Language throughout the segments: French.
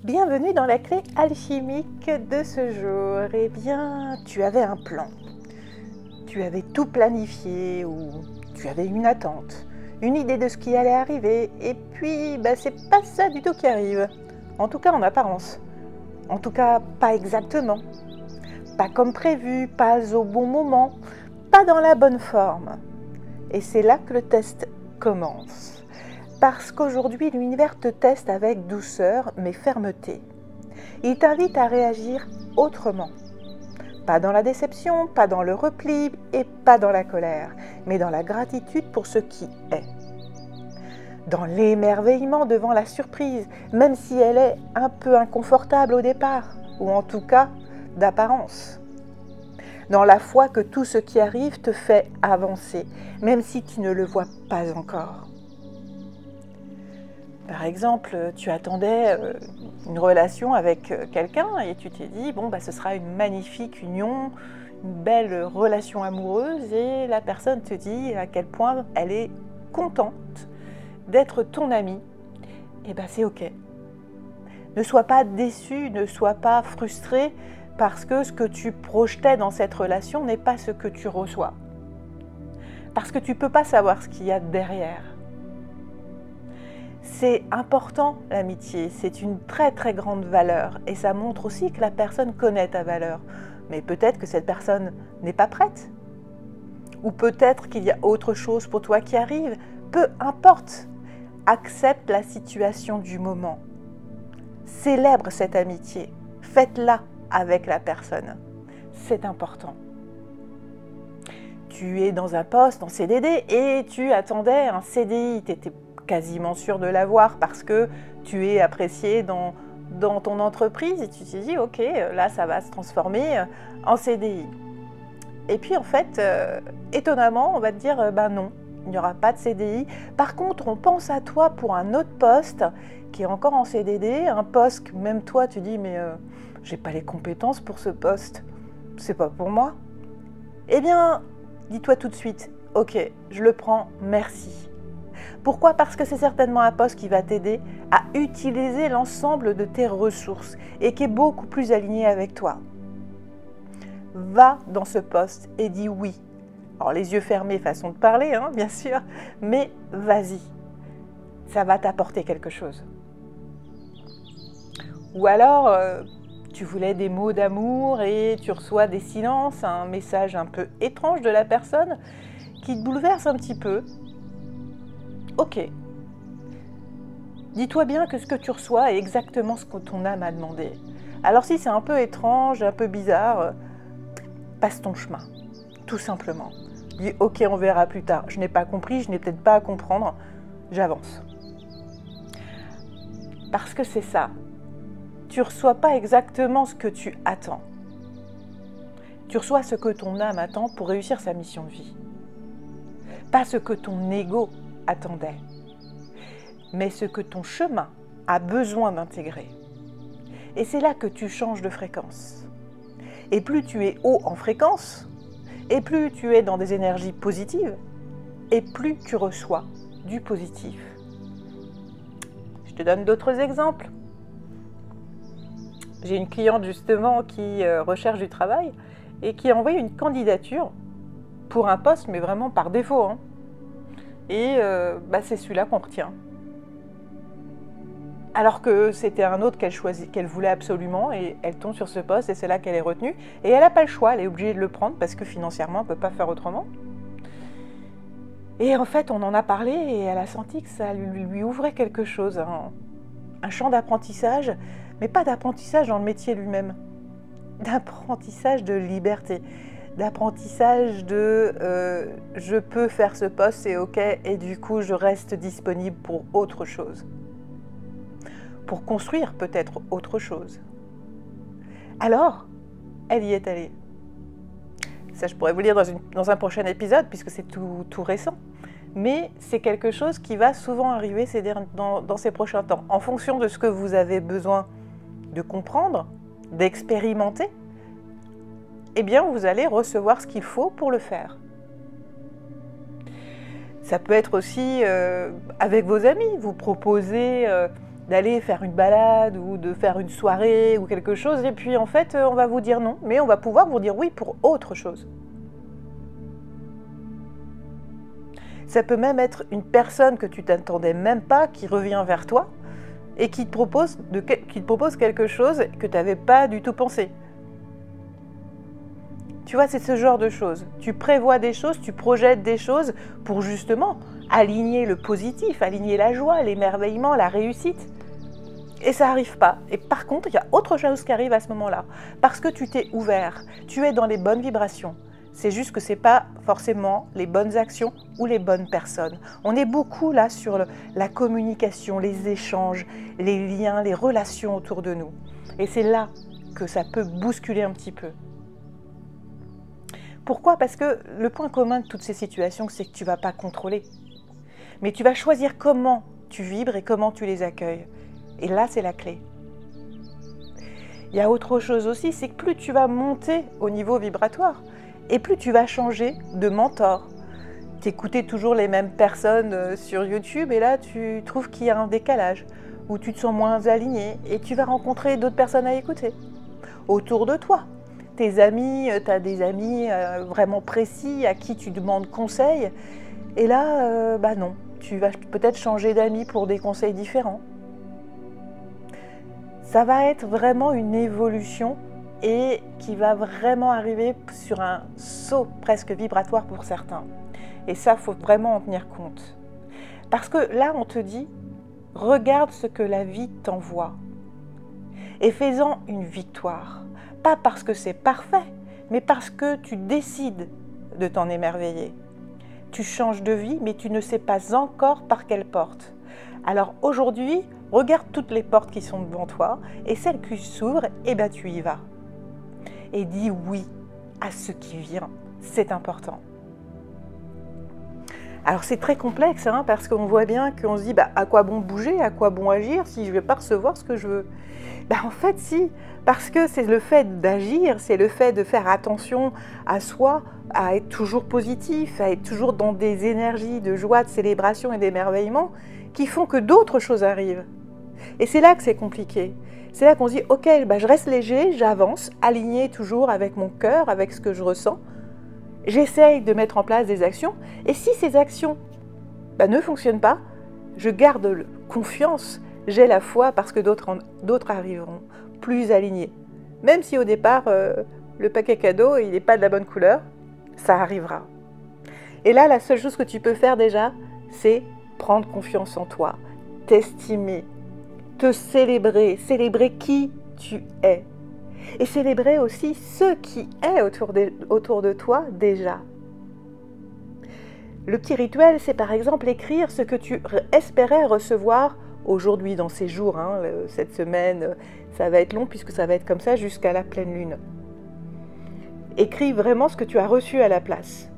Bienvenue dans la clé alchimique de ce jour. Eh bien, tu avais un plan. Tu avais tout planifié ou tu avais une attente, une idée de ce qui allait arriver. Et puis, c'est pas ça du tout qui arrive. En tout cas, en apparence. En tout cas, pas exactement. Pas comme prévu, pas au bon moment, pas dans la bonne forme. Et c'est là que le test commence. Parce qu'aujourd'hui, l'univers te teste avec douceur, mais fermeté. Il t'invite à réagir autrement. Pas dans la déception, pas dans le repli et pas dans la colère, mais dans la gratitude pour ce qui est. Dans l'émerveillement devant la surprise, même si elle est un peu inconfortable au départ, ou en tout cas d'apparence. Dans la foi que tout ce qui arrive te fait avancer, même si tu ne le vois pas encore. Par exemple, tu attendais une relation avec quelqu'un et tu t'es dit, ce sera une magnifique union, une belle relation amoureuse, et la personne te dit à quel point elle est contente d'être ton amie. Et c'est ok. Ne sois pas déçu, ne sois pas frustré parce que ce que tu projetais dans cette relation n'est pas ce que tu reçois. Parce que tu ne peux pas savoir ce qu'il y a derrière. C'est important l'amitié, c'est une très très grande valeur et ça montre aussi que la personne connaît ta valeur. Mais peut-être que cette personne n'est pas prête. Ou peut-être qu'il y a autre chose pour toi qui arrive. Peu importe, accepte la situation du moment. Célèbre cette amitié, faites-la avec la personne. C'est important. Tu es dans un poste en CDD et tu attendais un CDI, tu étais quasiment sûr de l'avoir parce que tu es apprécié dans ton entreprise et tu te dis ok, là ça va se transformer en CDI. Et puis en fait, étonnamment, on va te dire non, il n'y aura pas de CDI. Par contre, on pense à toi pour un autre poste qui est encore en CDD, un poste que même toi tu dis mais j'ai pas les compétences pour ce poste, c'est pas pour moi. Eh bien, dis-toi tout de suite, ok, je le prends, merci. Pourquoi ? Parce que c'est certainement un poste qui va t'aider à utiliser l'ensemble de tes ressources et qui est beaucoup plus aligné avec toi. Va dans ce poste et dis oui. Alors les yeux fermés, façon de parler, bien sûr, mais vas-y. Ça va t'apporter quelque chose. Ou alors, tu voulais des mots d'amour et tu reçois des silences, un message un peu étrange de la personne qui te bouleverse un petit peu. Ok. Dis-toi bien que ce que tu reçois est exactement ce que ton âme a demandé. Alors si c'est un peu étrange, un peu bizarre, passe ton chemin, tout simplement. Dis ok, on verra plus tard. Je n'ai pas compris, je n'ai peut-être pas à comprendre, j'avance. Parce que c'est ça. Tu ne reçois pas exactement ce que tu attends. Tu reçois ce que ton âme attend pour réussir sa mission de vie. Pas ce que ton ego attendait, mais ce que ton chemin a besoin d'intégrer. Et c'est là que tu changes de fréquence. Et plus tu es haut en fréquence, et plus tu es dans des énergies positives, et plus tu reçois du positif. Je te donne d'autres exemples. J'ai une cliente justement qui recherche du travail et qui a envoyé une candidature pour un poste, mais vraiment par défaut. Et c'est celui-là qu'on retient. Alors que c'était un autre qu'elle voulait absolument et elle tombe sur ce poste et c'est là qu'elle est retenue. Et elle n'a pas le choix, elle est obligée de le prendre parce que financièrement, elle ne peut pas faire autrement. Et en fait, on en a parlé et elle a senti que ça lui ouvrait quelque chose, un champ d'apprentissage, mais pas d'apprentissage dans le métier lui-même, d'apprentissage de liberté. D'apprentissage de je peux faire ce poste, c'est ok, et du coup je reste disponible pour autre chose. Pour construire peut-être autre chose. Alors, elle y est allée. Ça, je pourrais vous le dire dans un prochain épisode, puisque c'est tout récent. Mais c'est quelque chose qui va souvent arriver dans ces prochains temps. En fonction de ce que vous avez besoin de comprendre, d'expérimenter, eh bien, vous allez recevoir ce qu'il faut pour le faire. Ça peut être aussi avec vos amis. Vous proposez d'aller faire une balade ou de faire une soirée ou quelque chose, et puis en fait, on va vous dire non, mais on va pouvoir vous dire oui pour autre chose. Ça peut même être une personne que tu t'attendais même pas qui revient vers toi et qui te propose quelque chose que tu n'avais pas du tout pensé. Tu vois, c'est ce genre de choses. Tu prévois des choses, tu projettes des choses pour justement aligner le positif, aligner la joie, l'émerveillement, la réussite. Et ça n'arrive pas. Et par contre, il y a autre chose qui arrive à ce moment-là. Parce que tu t'es ouvert, tu es dans les bonnes vibrations. C'est juste que ce n'est pas forcément les bonnes actions ou les bonnes personnes. On est beaucoup là sur la communication, les échanges, les liens, les relations autour de nous. Et c'est là que ça peut bousculer un petit peu. Pourquoi ? Parce que le point commun de toutes ces situations, c'est que tu ne vas pas contrôler. Mais tu vas choisir comment tu vibres et comment tu les accueilles. Et là, c'est la clé. Il y a autre chose aussi, c'est que plus tu vas monter au niveau vibratoire, et plus tu vas changer de mentor. T'écoutais toujours les mêmes personnes sur YouTube et là tu trouves qu'il y a un décalage, où tu te sens moins aligné et tu vas rencontrer d'autres personnes à écouter. Autour de toi, tes amis, tu as des amis vraiment précis à qui tu demandes conseil et là, non, tu vas peut-être changer d'amis pour des conseils différents. Ça va être vraiment une évolution et qui va vraiment arriver sur un saut presque vibratoire pour certains. Et ça, il faut vraiment en tenir compte. Parce que là, on te dit, regarde ce que la vie t'envoie et fais-en une victoire. Pas parce que c'est parfait, mais parce que tu décides de t'en émerveiller. Tu changes de vie, mais tu ne sais pas encore par quelle porte. Alors aujourd'hui, regarde toutes les portes qui sont devant toi et celles qui s'ouvrent, et bien tu y vas. Et dis oui à ce qui vient, c'est important. Alors c'est très complexe parce qu'on voit bien qu'on se dit à quoi bon bouger, à quoi bon agir si je ne vais pas recevoir ce que je veux. En fait si, parce que c'est le fait d'agir, c'est le fait de faire attention à soi, à être toujours positif, à être toujours dans des énergies de joie, de célébration et d'émerveillement qui font que d'autres choses arrivent. Et c'est là que c'est compliqué. C'est là qu'on se dit, ok, je reste léger, j'avance, aligné toujours avec mon cœur, avec ce que je ressens. J'essaye de mettre en place des actions. Et si ces actions ne fonctionnent pas, je garde confiance, j'ai la foi parce que d'autres arriveront plus alignés. Même si au départ, le paquet cadeau, il n'est pas de la bonne couleur, ça arrivera. Et là, la seule chose que tu peux faire déjà, c'est prendre confiance en toi, t'estimer, te célébrer qui tu es. Et célébrer aussi ce qui est autour de toi déjà. Le petit rituel, c'est par exemple écrire ce que tu espérais recevoir aujourd'hui dans ces jours. Cette semaine, ça va être long puisque ça va être comme ça jusqu'à la pleine lune. Écris vraiment ce que tu as reçu à la place.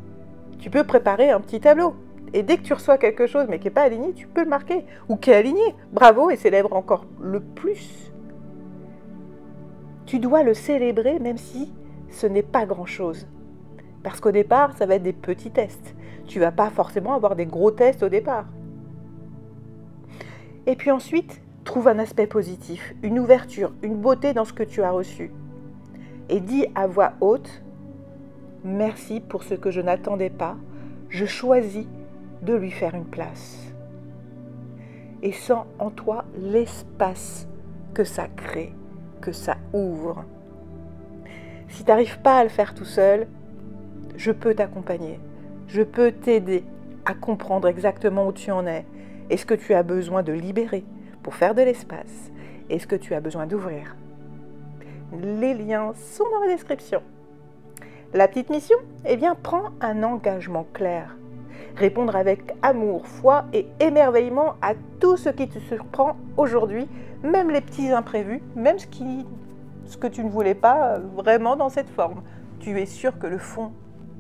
Tu peux préparer un petit tableau. Et dès que tu reçois quelque chose mais qui n'est pas aligné, tu peux le marquer. Ou qui est aligné, bravo, et célèbre encore le plus. Tu dois le célébrer même si ce n'est pas grand-chose. Parce qu'au départ, ça va être des petits tests. Tu ne vas pas forcément avoir des gros tests au départ. Et puis ensuite, trouve un aspect positif, une ouverture, une beauté dans ce que tu as reçu. Et dis à voix haute, merci pour ce que je n'attendais pas, je choisis de lui faire une place. Et sens en toi l'espace que ça crée, que ça ouvre. Si tu n'arrives pas à le faire tout seul, je peux t'accompagner. Je peux t'aider à comprendre exactement où tu en es et ce que tu as besoin de libérer pour faire de l'espace et ce que tu as besoin d'ouvrir. Les liens sont dans la description. La petite mission, prends un engagement clair. Répondre avec amour, foi et émerveillement à tout ce qui te surprend aujourd'hui, même les petits imprévus, même ce que tu ne voulais pas vraiment dans cette forme. Tu es sûr que le fond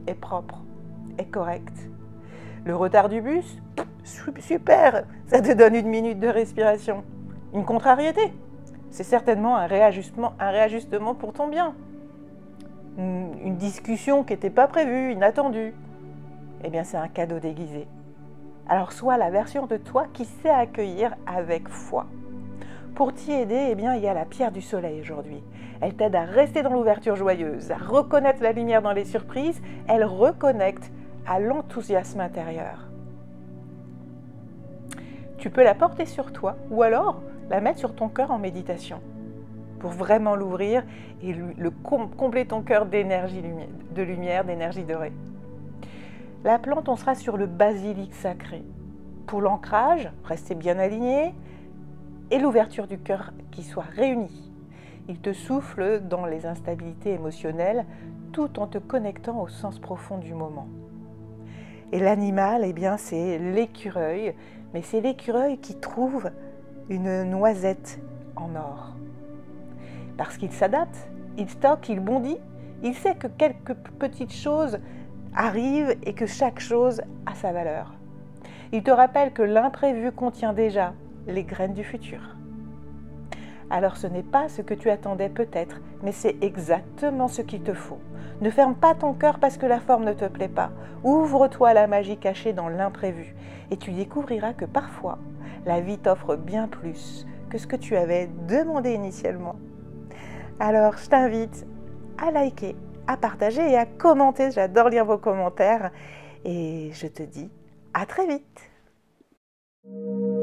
est propre, est correct. Le retard du bus, super, ça te donne 1 minute de respiration. Une contrariété, c'est certainement un réajustement pour ton bien. Une discussion qui n'était pas prévue, inattendue. C'est un cadeau déguisé. Alors sois la version de toi qui sait accueillir avec foi. Pour t'y aider, eh bien, il y a la pierre du soleil aujourd'hui. Elle t'aide à rester dans l'ouverture joyeuse, à reconnaître la lumière dans les surprises. Elle reconnecte à l'enthousiasme intérieur. Tu peux la porter sur toi ou alors la mettre sur ton cœur en méditation pour vraiment l'ouvrir et combler ton cœur d'énergie de lumière, d'énergie dorée. La plante, on sera sur le basilic sacré. Pour l'ancrage, restez bien aligné et l'ouverture du cœur qui soit réunie. Il te souffle dans les instabilités émotionnelles tout en te connectant au sens profond du moment. Et l'animal, eh bien, c'est l'écureuil, mais c'est l'écureuil qui trouve une noisette en or. Parce qu'il s'adapte, il stocke, il bondit, il sait que quelques petites choses arrivent et que chaque chose a sa valeur. Il te rappelle que l'imprévu contient déjà les graines du futur. Alors ce n'est pas ce que tu attendais peut-être, mais c'est exactement ce qu'il te faut. Ne ferme pas ton cœur parce que la forme ne te plaît pas. Ouvre-toi à la magie cachée dans l'imprévu et tu découvriras que parfois, la vie t'offre bien plus que ce que tu avais demandé initialement. Alors je t'invite à liker, à partager et à commenter. J'adore lire vos commentaires et je te dis à très vite.